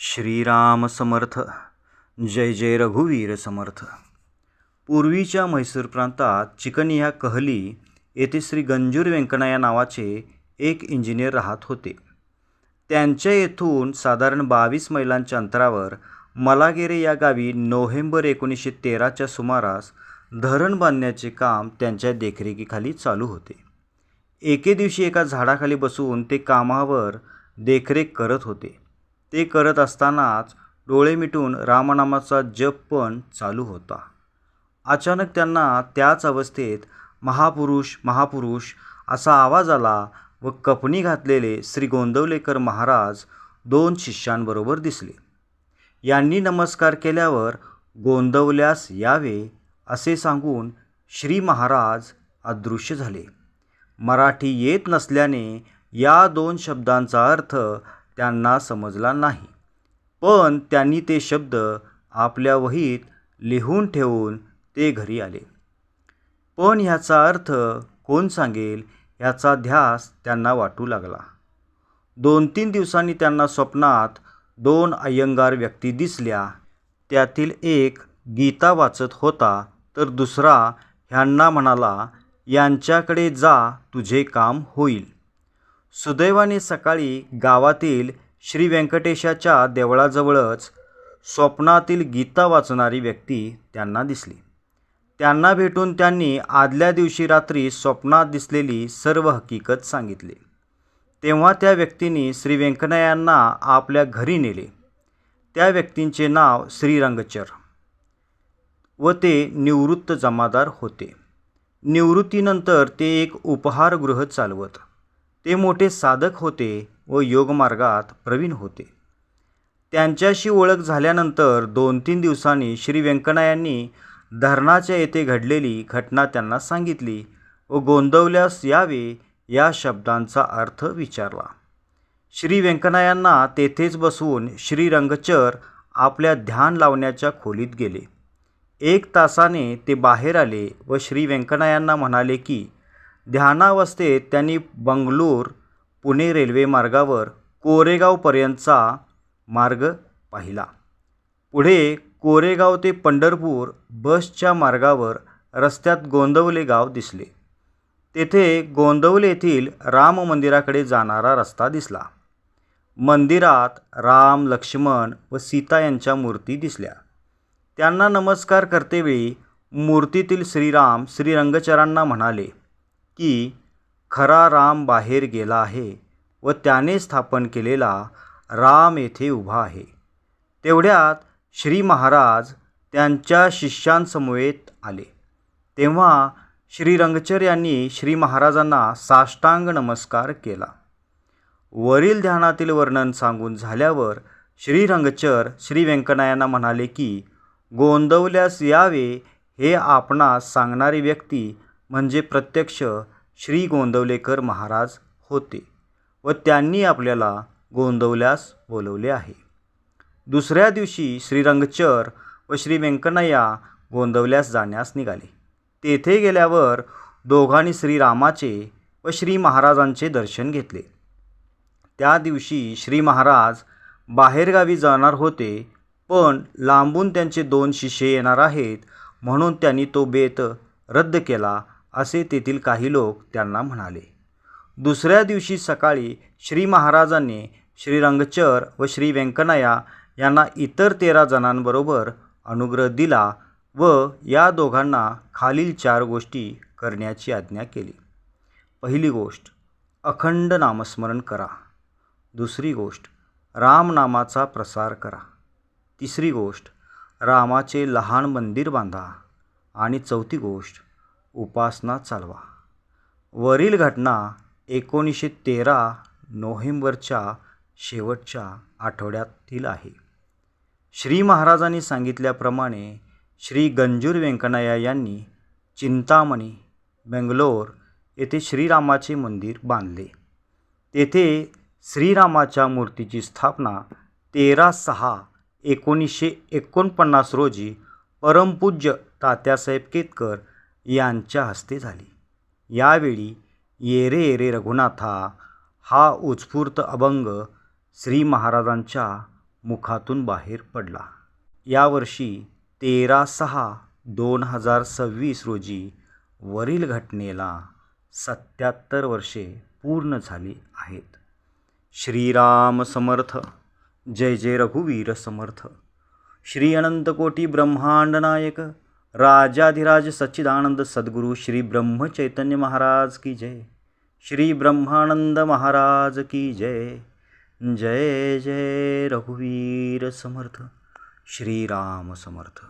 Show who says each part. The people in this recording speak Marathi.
Speaker 1: श्रीराम समर्थ. जय जय रघुवीर समर्थ. पूर्वीच्या म्हैसूर प्रांतात चिकनी ह्या कहली येथे श्री गंजूर व्यंकणय्या नावाचे एक इंजिनियर राहत होते. त्यांच्या येथून साधारण 22 मैलांच्या अंतरावर मलागेरे या गावी नोव्हेंबर 1913च्या सुमारास धरण बांधण्याचे काम त्यांच्या देखरेखीखाली चालू होते. एके दिवशी एका झाडाखाली बसून ते कामावर देखरेख करत होते. ते करत असतानाच डोळे मिटून रामनामाचा जप पण चालू होता. अचानक त्यांना त्याच अवस्थेत महापुरुष महापुरुष असा आवाज आला व कपनी घातलेले श्री गोंदवलेकर महाराज 2 शिष्यांबरोबर दिसले. यांनी नमस्कार केल्यावर गोंदवल्यास यावे असे सांगून श्री महाराज अदृश्य झाले. मराठी येत नसल्याने या 2 शब्दांचा अर्थ त्यांना समजला नाही, पण त्यांनी ते शब्द आपल्या वहीत लिहून ठेवून ते घरी आले. पण ह्याचा अर्थ कोण सांगेल ह्याचा ध्यास त्यांना वाटू लागला. 2-3 दिवसांनी त्यांना स्वप्नात 2 अय्यंगार व्यक्ती दिसल्या. त्यातील एक गीता वाचत होता तर दुसरा ह्यांना म्हणाला, यांच्याकडे जा, तुझे काम होईल. सुदैवाने सकाळी गावातील श्री व्यंकटेशाच्या देवळाजवळच स्वप्नातील गीता वाचणारी व्यक्ती त्यांना दिसली. त्यांना भेटून त्यांनी आदल्या दिवशी रात्री स्वप्नात दिसलेली सर्व हकीकत सांगितली. तेव्हा त्या व्यक्तींनी श्री व्यंकणय्यांना आपल्या घरी नेले. त्या व्यक्तींचे नाव श्री रंगचर व ते निवृत्त जमादार होते. निवृत्तीनंतर ते एक उपहारगृह चालवत. ते मोठे साधक होते व योगमार्गात प्रवीण होते. त्यांच्याशी ओळख झाल्यानंतर 2-3 दिवसांनी श्री व्यंकणय्यांनी धरणाच्या येथे घडलेली घटना त्यांना सांगितली व गोंदवल्यास यावे या शब्दांचा अर्थ विचारला. श्री व्यंकणय्यांना तेथेच बसवून श्री रंगचर आपल्या ध्यान लावण्याच्या खोलीत गेले. 1 तासाने ते बाहेर आले व श्री व्यंकणय्यांना म्हणाले की ध्यानावस्थेत त्यांनी बंगलोर पुणे रेल्वे मार्गावर कोरेगावपर्यंतचा मार्ग पाहिला. पुढे कोरेगाव ते पंढरपूर बसच्या मार्गावर रस्त्यात गोंदवले गाव दिसले. तेथे गोंदवले येथील राम मंदिराकडे जाणारा रस्ता दिसला. मंदिरात राम, लक्ष्मण व सीता यांच्या मूर्ती दिसल्या. त्यांना नमस्कार करतेवेळी मूर्तीतील श्रीराम श्री रंगचरांना म्हणाले की खरा राम बाहेर गेला आहे व त्याने स्थापन केलेला राम येथे उभा आहे. तेवढ्यात श्री महाराज त्यांच्या शिष्यांसमवेत आले. तेव्हा श्री रंगचर यांनी श्री महाराजांना साष्टांग नमस्कार केला. वरील ध्यानातील वर्णन सांगून झाल्यावर श्री रंगचर श्री व्यंकणय्यांना म्हणाले की गोंदवल्यास यावे हे आपणास सांगणारी व्यक्ती म्हणजे प्रत्यक्ष श्री गोंदवलेकर महाराज होते व त्यांनी आपल्याला गोंदवल्यास बोलवले आहे. दुसऱ्या दिवशी श्री रंगचर व श्री व्यंकणय्या गोंदवल्यास जाण्यास निघाले. तेथे गेल्यावर दोघांनी श्रीरामाचे व श्री महाराजांचे दर्शन घेतले. त्या दिवशी श्री महाराज बाहेरगावी जाणार होते, पण लांबून त्यांचे 2 शिष्य येणार आहेत म्हणून त्यांनी तो बेत रद्द केला असे तेथील काही लोक त्यांना म्हणाले. दुसऱ्या दिवशी सकाळी श्री महाराजांनी श्री रंगचर व श्री व्यंकणय्या यांना इतर 13 जणांबरोबर अनुग्रह दिला व या दोघांना खालील 4 गोष्टी करण्याची आज्ञा केली. पहिली गोष्ट, अखंड नामस्मरण करा. दुसरी गोष्ट, रामनामाचा प्रसार करा. तिसरी गोष्ट, रामाचे लहान मंदिर बांधा. आणि चौथी गोष्ट, उपासना चालवा. वरील घटना 1913 नोव्हेंबरच्या शेवटच्या आठवड्यातील आहे. श्री महाराजांनी सांगितल्याप्रमाणे श्री गंजूर व्यंकणय्या यांनी चिंतामणी, बेंगलोर येथे श्रीरामाचे मंदिर बांधले. तेथे श्रीरामाच्या मूर्तीची स्थापना 13/6/1949 रोजी परमपूज्य तात्यासाहेब केतकर यांच्या हस्ते झाली. यावेळी येरे येरे रघुनाथा हा उत्स्फूर्त अभंग श्री महाराजांच्या मुखातून बाहेर पडला. यावर्षी 13/6/2026 रोजी वरील घटनेला 77 वर्षे पूर्ण झाली आहेत. श्रीराम समर्थ. जय जय रघुवीर समर्थ. श्री अनंतकोटी ब्रह्मांड नायक राजाधिराज सच्चिदानंद सद्गुरु श्री ब्रह्म चैतन्य महाराज की जय. श्री ब्रह्मानंद महाराज की जय. जय जय रघुवीर समर्थ. श्रीराम समर्थ.